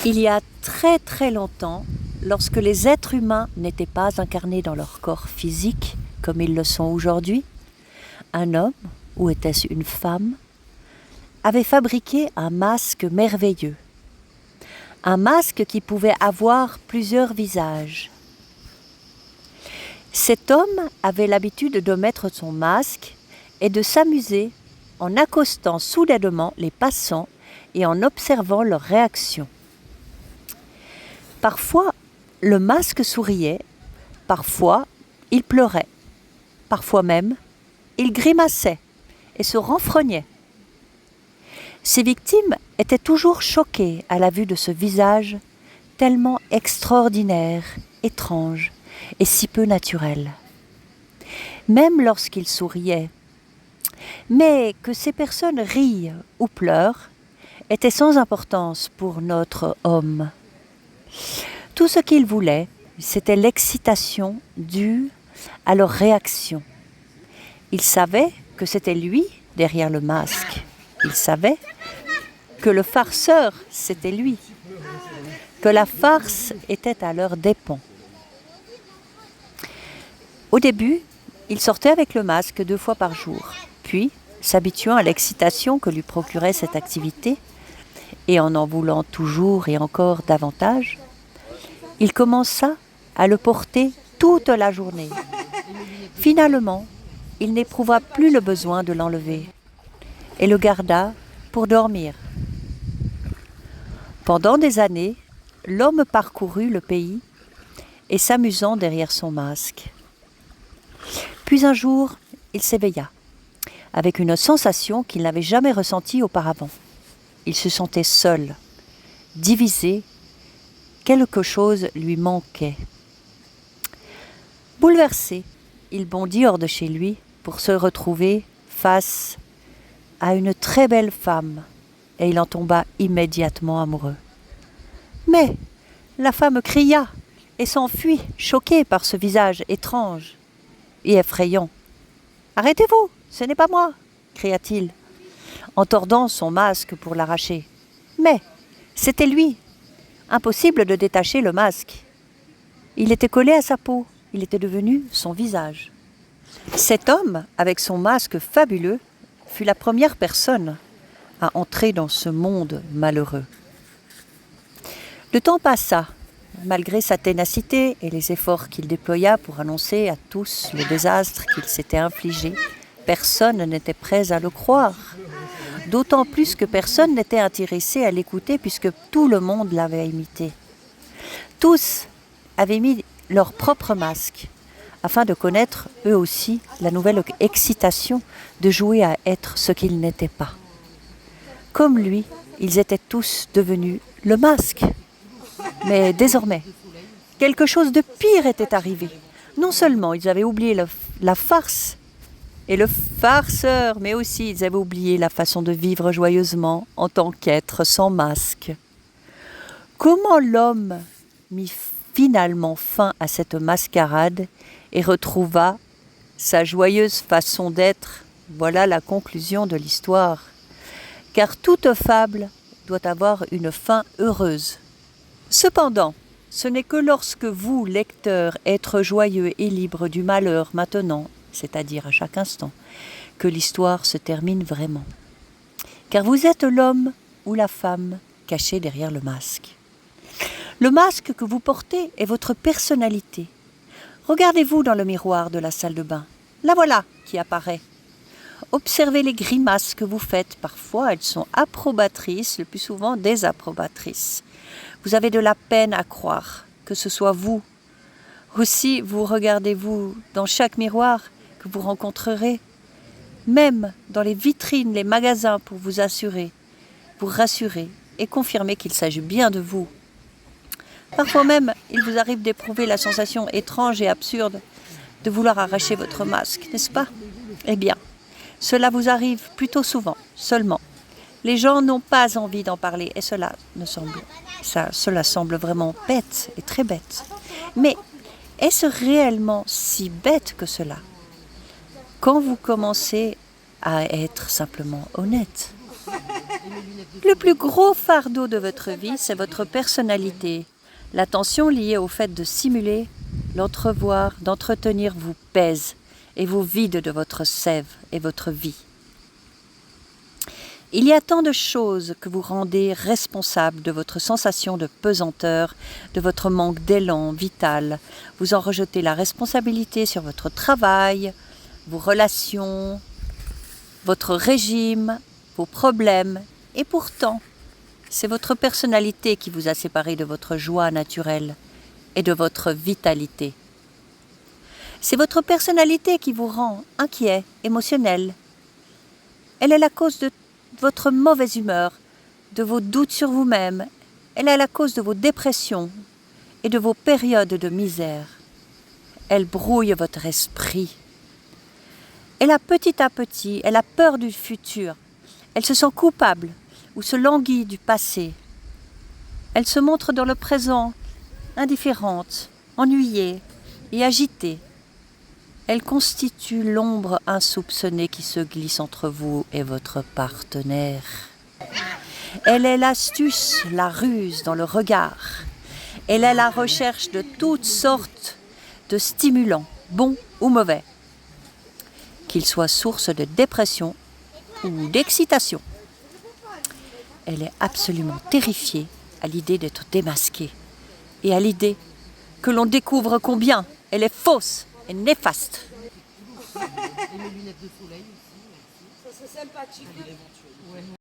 Il y a très très longtemps, lorsque les êtres humains n'étaient pas incarnés dans leur corps physique comme ils le sont aujourd'hui, un homme, ou était-ce une femme, avait fabriqué un masque merveilleux. Un masque qui pouvait avoir plusieurs visages. Cet homme avait l'habitude de mettre son masque et de s'amuser en accostant soudainement les passants et en observant leurs réactions. Parfois, le masque souriait, parfois, il pleurait, parfois même, il grimaçait et se renfrognait. Ses victimes étaient toujours choquées à la vue de ce visage tellement extraordinaire, étrange et si peu naturel. Même lorsqu'il souriait. Mais que ces personnes rient ou pleurent était sans importance pour notre homme. Tout ce qu'il voulait, c'était l'excitation due à leur réaction. Il savait que c'était lui derrière le masque. Il savait que le farceur, c'était lui. Que la farce était à leurs dépens. Au début, il sortait avec le masque 2 fois par jour. Puis, s'habituant à l'excitation que lui procurait cette activité, et en voulant toujours et encore davantage, il commença à le porter toute la journée. Finalement, il n'éprouva plus le besoin de l'enlever et le garda pour dormir. Pendant des années, l'homme parcourut le pays et s'amusant derrière son masque. Puis un jour, il s'éveilla avec une sensation qu'il n'avait jamais ressentie auparavant. Il se sentait seul, divisé, quelque chose lui manquait. Bouleversé, il bondit hors de chez lui pour se retrouver face à une très belle femme et il en tomba immédiatement amoureux. Mais la femme cria et s'enfuit, choquée par ce visage étrange et effrayant. « Arrêtez-vous, ce n'est pas moi !» cria-t-il, en tordant son masque pour l'arracher. Mais c'était lui. Impossible de détacher le masque. Il était collé à sa peau, il était devenu son visage. Cet homme, avec son masque fabuleux, fut la première personne à entrer dans ce monde malheureux. Le temps passa, malgré sa ténacité et les efforts qu'il déploya pour annoncer à tous le désastre qu'il s'était infligé. Personne n'était prêt à le croire. D'autant plus que personne n'était intéressé à l'écouter puisque tout le monde l'avait imité. Tous avaient mis leur propre masque afin de connaître eux aussi la nouvelle excitation de jouer à être ce qu'ils n'étaient pas. Comme lui, ils étaient tous devenus le masque. Mais désormais, quelque chose de pire était arrivé. Non seulement ils avaient oublié la farce et le farceur, mais aussi ils avaient oublié la façon de vivre joyeusement en tant qu'être sans masque. Comment l'homme mit finalement fin à cette mascarade et retrouva sa joyeuse façon d'être? Voilà la conclusion de l'histoire. Car toute fable doit avoir une fin heureuse. Cependant, ce n'est que lorsque vous, lecteurs, êtres joyeux et libres du malheur maintenant, c'est-à-dire à chaque instant, que l'histoire se termine vraiment. Car vous êtes l'homme ou la femme caché derrière le masque. Le masque que vous portez est votre personnalité. Regardez-vous dans le miroir de la salle de bain. La voilà qui apparaît. Observez les grimaces que vous faites. Parfois, elles sont approbatrices, le plus souvent désapprobatrices. Vous avez de la peine à croire que ce soit vous. Aussi, vous regardez-vous dans chaque miroir que vous rencontrerez, même dans les vitrines, les magasins, pour vous assurer, vous rassurer et confirmer qu'il s'agit bien de vous. Parfois même, il vous arrive d'éprouver la sensation étrange et absurde de vouloir arracher votre masque, n'est-ce pas? Eh bien, cela vous arrive plutôt souvent, seulement. Les gens n'ont pas envie d'en parler et cela semble vraiment bête et très bête. Mais est-ce réellement si bête que cela? Quand vous commencez à être simplement honnête. Le plus gros fardeau de votre vie, c'est votre personnalité. La tension liée au fait de simuler, l'entrevoir, d'entretenir vous pèse et vous vide de votre sève et votre vie. Il y a tant de choses que vous rendez responsables de votre sensation de pesanteur, de votre manque d'élan vital. Vous en rejetez la responsabilité sur votre travail, vos relations, votre régime, vos problèmes. Et pourtant, c'est votre personnalité qui vous a séparé de votre joie naturelle et de votre vitalité. C'est votre personnalité qui vous rend inquiet, émotionnel. Elle est la cause de votre mauvaise humeur, de vos doutes sur vous-même. Elle est la cause de vos dépressions et de vos périodes de misère. Elle brouille votre esprit. Elle a petit à petit, elle a peur du futur. Elle se sent coupable ou se languit du passé. Elle se montre dans le présent indifférente, ennuyée et agitée. Elle constitue l'ombre insoupçonnée qui se glisse entre vous et votre partenaire. Elle est l'astuce, la ruse dans le regard. Elle est la recherche de toutes sortes de stimulants, bons ou mauvais, qu'ils soient source de dépression ou d'excitation. Elle est absolument terrifiée à l'idée d'être démasquée et à l'idée que l'on découvre combien elle est fausse et néfaste. Et les lunettes de soleil aussi. Ça c'est sympathique.